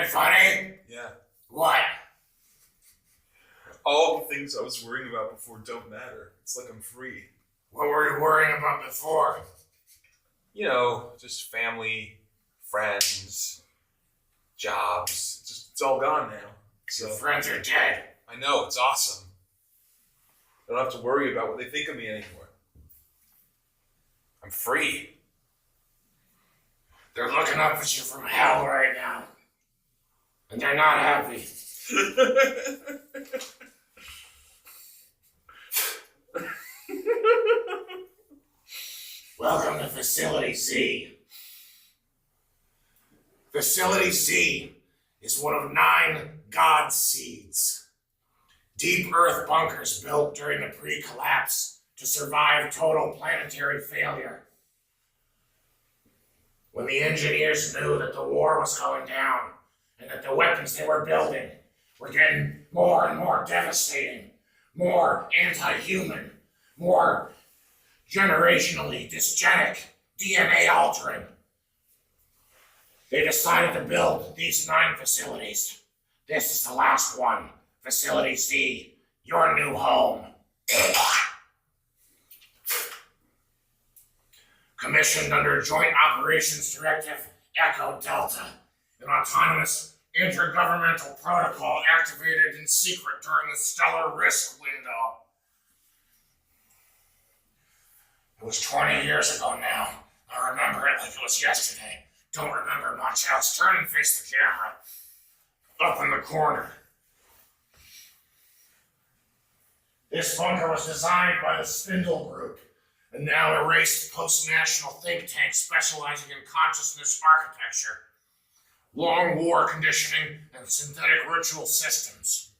Something funny? Yeah. What? All the things I was worrying about before don't matter. It's like I'm free. What were you worrying about before? You know, just family, friends, jobs. It's all gone now. So Your friends are dead. I know, it's awesome. I don't have to worry about what they think of me anymore. I'm free. They're looking up at you from hell right now. And they're not happy. Welcome to Facility Z. Facility Z is one of 9 God seeds. Deep Earth bunkers built during the pre-collapse to survive total planetary failure. When the engineers knew that the war was going down and that the weapons they were building were getting more and more devastating, more anti-human, more generationally dysgenic, DNA altering, they decided to build these 9 facilities. This is the last one, Facility Z, your new home. Commissioned under Joint Operations Directive Echo Delta, an autonomous intergovernmental protocol activated in secret during the stellar risk window. It was 20 years ago now. I remember it like it was yesterday. Don't remember much else. Turn and face the camera. Up in the corner. This bunker was designed by the Spindle Group, a now erased post-national think tank specializing in consciousness architecture, long war conditioning, and synthetic ritual systems.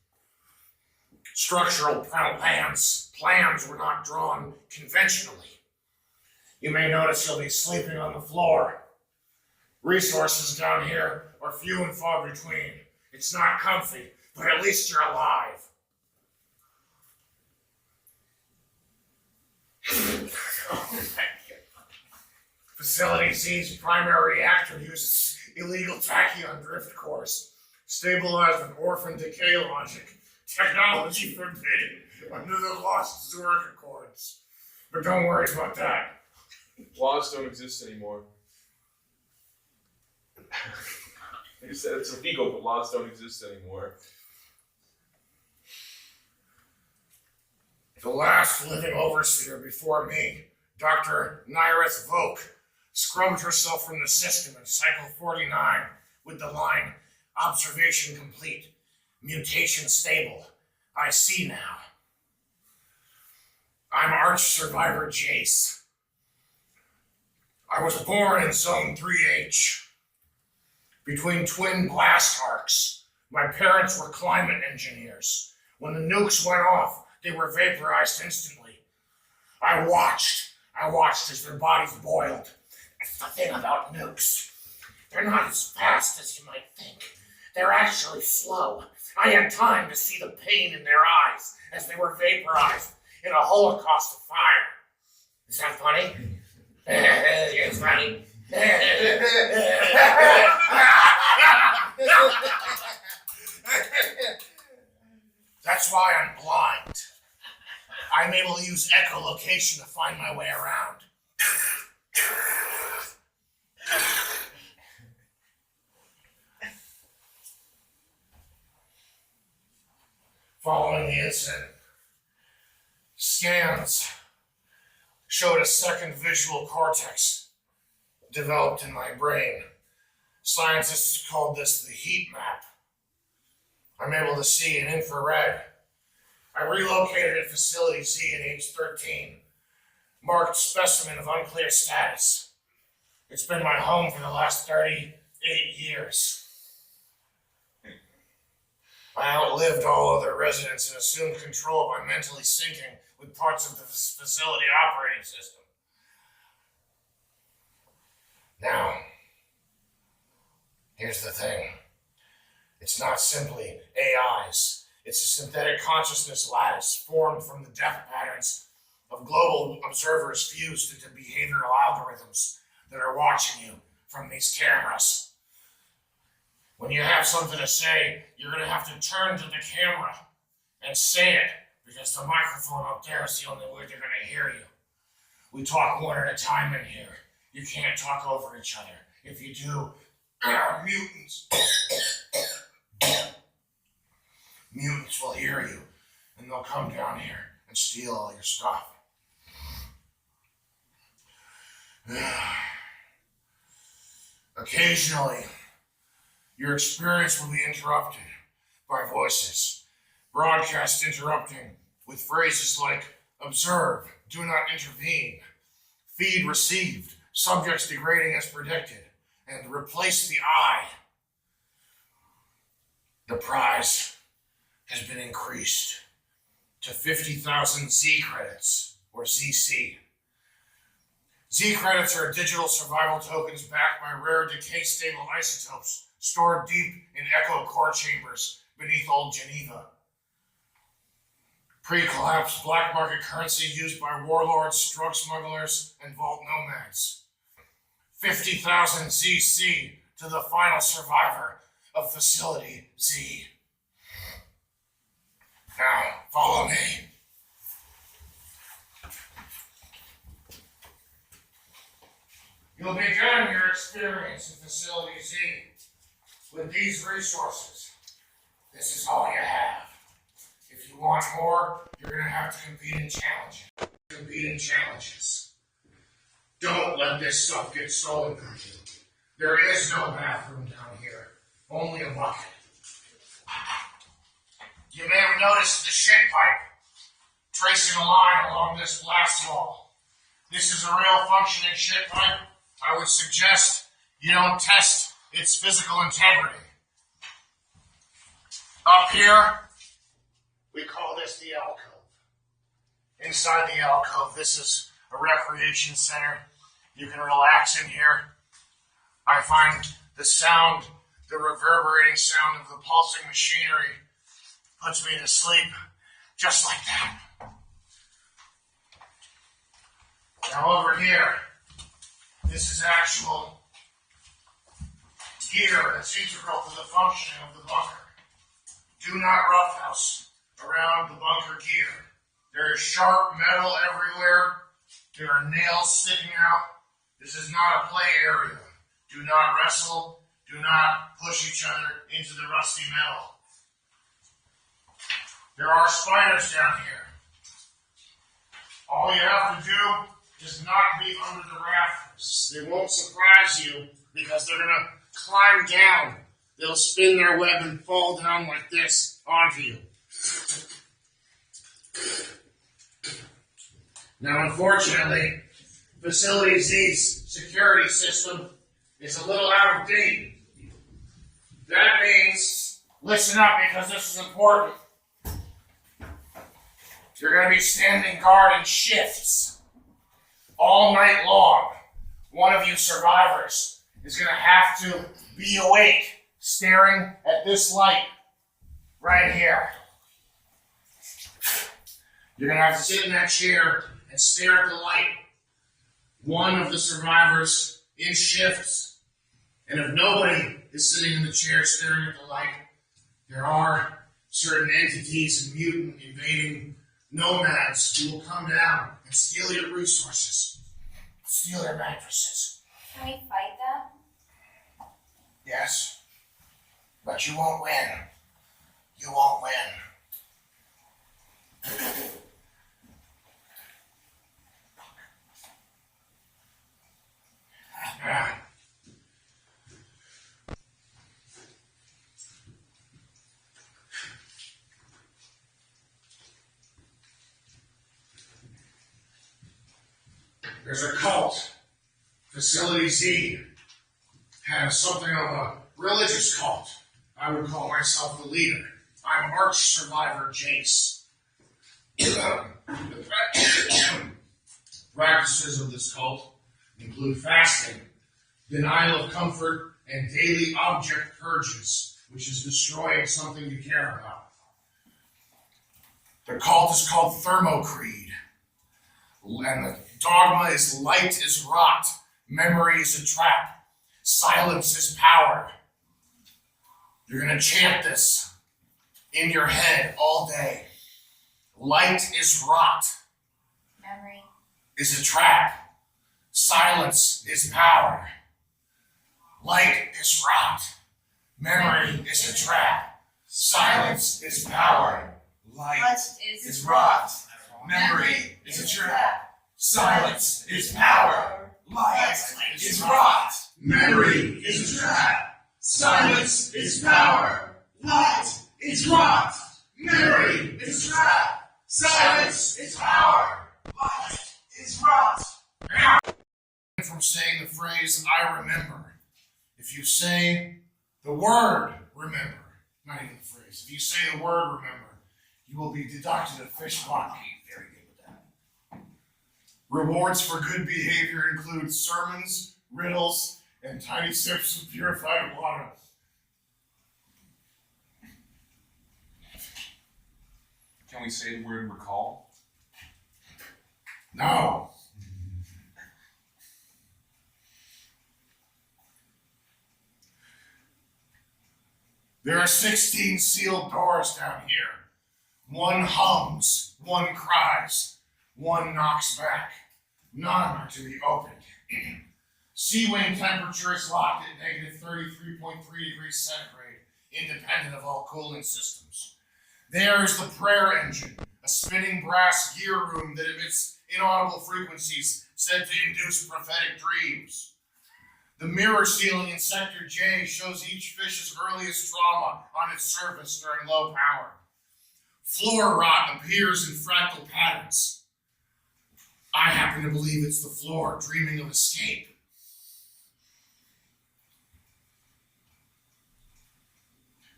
Structural plans were not drawn conventionally. You may notice you'll be sleeping on the floor. Resources down here are few and far between. It's not comfy, but at least you're alive. Facility Z's primary reactor uses illegal tachyon drift cores, stabilized with orphan decay logic, technology forbidden under the Lost Zurich Accords. But don't worry about that. Laws don't exist anymore. You said it's illegal, but laws don't exist anymore. The last living overseer before me, Dr. Nyrith Voke, scrubbed herself from the system in Cycle 49 with the line, observation complete, mutation stable. I see now. I'm arch survivor Jace. I was born in Zone 3H. Between twin blast arcs, my parents were climate engineers. When the nukes went off, they were vaporized instantly. I watched as their bodies boiled. That's the thing about nukes. They're not as fast as you might think. They're actually slow. I had time to see the pain in their eyes as they were vaporized in a holocaust of fire. Is that funny? It's funny. That's why I'm blind. I'm able to use echolocation to find my way around. Following the incident, scans showed a second visual cortex developed in my brain. Scientists called this the heat map. I'm able to see in infrared. I relocated at Facility Z at age 13. Marked specimen of unclear status. It's been my home for the last 38 years. I outlived all other residents and assumed control by mentally syncing with parts of the facility operating system. Now, here's the thing. It's not simply AIs. It's a synthetic consciousness lattice formed from the death patterns of global observers fused into behavioral algorithms that are watching you from these cameras. When you have something to say, you're going to have to turn to the camera and say it, because the microphone up there is the only way they're going to hear you. We talk one at a time in here. You can't talk over each other. If you do, there are mutants. Mutants will hear you, and they'll come down here and steal all your stuff. Occasionally, your experience will be interrupted by voices, broadcast interrupting with phrases like observe, do not intervene, feed received, subjects degrading as predicted, and replace the I. The prize has been increased to 50,000 Z credits, or ZC. Z credits are digital survival tokens backed by rare decay-stable isotopes stored deep in echo core chambers beneath Old Geneva. Pre-collapse black market currency used by warlords, drug smugglers, and vault nomads. 50,000 ZC to the final survivor of Facility Z. Now, follow me. You'll begin your experience in Facility Z with these resources. This is all you have. If you want more, you're going to have to compete in challenges. Don't let this stuff get stolen from you. There is no bathroom down here, only a bucket. You may have noticed the shit pipe tracing a line along this blast wall. This is a real functioning shit pipe. I would suggest you don't test its physical integrity. Up here, we call this the alcove. Inside the alcove, this is a recreation center. You can relax in here. I find the sound, the reverberating sound of the pulsing machinery puts me to sleep just like that. Now over here, this is actual gear that's integral to the functioning of the bunker. Do not roughhouse around the bunker gear. There is sharp metal everywhere. There are nails sticking out. This is not a play area. Do not wrestle. Do not push each other into the rusty metal. There are spiders down here. All you have to do is not be under the rafters. They won't surprise you because they're going to climb down. They'll spin their web and fall down like this onto you. Now, unfortunately, Facility Z's security system is a little out of date. That means, listen up because this is important. You're going to be standing guard in shifts all night long. One of you survivors is going to have to be awake, staring at this light right here. You're going to have to sit in that chair and stare at the light. One of the survivors in shifts, and if nobody is sitting in the chair staring at the light, there are certain entities and mutant invading nomads who will come down and steal your resources, steal your mattresses. Can we fight them? Yes, but you won't win. You won't win. There's a cult. Facility Z has something of a religious cult. I would call myself the leader. I'm arch survivor Jace. The practices of this cult include fasting, denial of comfort, and daily object purges, which is destroying something you care about. The cult is called Thermocreed, and the dogma is light is rot, memory is a trap, silence is power. You're gonna chant this in your head all day. Light is rot, Memory. is a trap. Silence is power. Light is rot. Memory is a trap. Silence is power. Light is rot. Memory is a trap. Silence is power. Light is rot. Memory is a trap. Silence is power. Light is rot. Memory is a trap. Silence is power. Light is rot. From saying the phrase, I remember. If you say the word remember, not even the phrase, if you say the word remember, you will be deducted a fish buck. Very good with that. Rewards for good behavior include sermons, riddles, and tiny sips of purified water. Can we say the word recall? No. There are 16 sealed doors down here. One hums, one cries, one knocks back. None are to be opened. Sea wing temperature is locked at negative 33.3 degrees centigrade, independent of all cooling systems. There is the prayer engine, a spinning brass gear room that emits inaudible frequencies said to induce prophetic dreams. The mirror ceiling in Sector J shows each fish's earliest trauma on its surface during low power. Floor rot appears in fractal patterns. I happen to believe it's the floor dreaming of escape.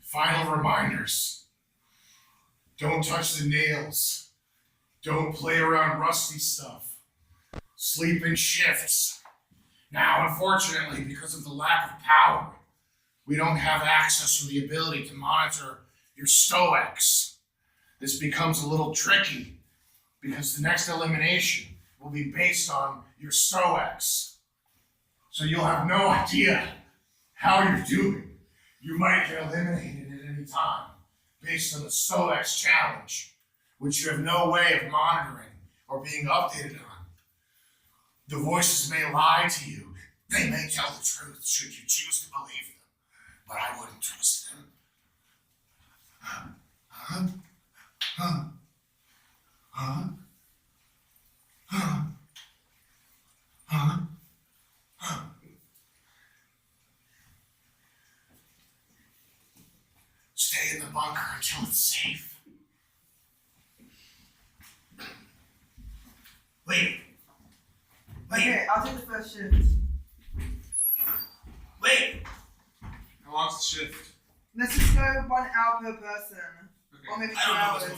Final reminders. Don't touch the nails. Don't play around rusty stuff. Sleep in shifts. Now, unfortunately, because of the lack of power, we don't have access or the ability to monitor your stoics. This becomes a little tricky because the next elimination will be based on your stoics. So you'll have no idea how you're doing. You might get eliminated at any time based on the stoics challenge, which you have no way of monitoring or being updated on. The voices may lie to you. They may tell the truth should you choose to believe them, but I wouldn't trust them. Stay in the bunker until it's safe. Wait. Okay, I'll take the first shift. Wait. How long's the shift? Let's just go 1 hour per person. Okay. Or maybe 2 I don't know hours. what's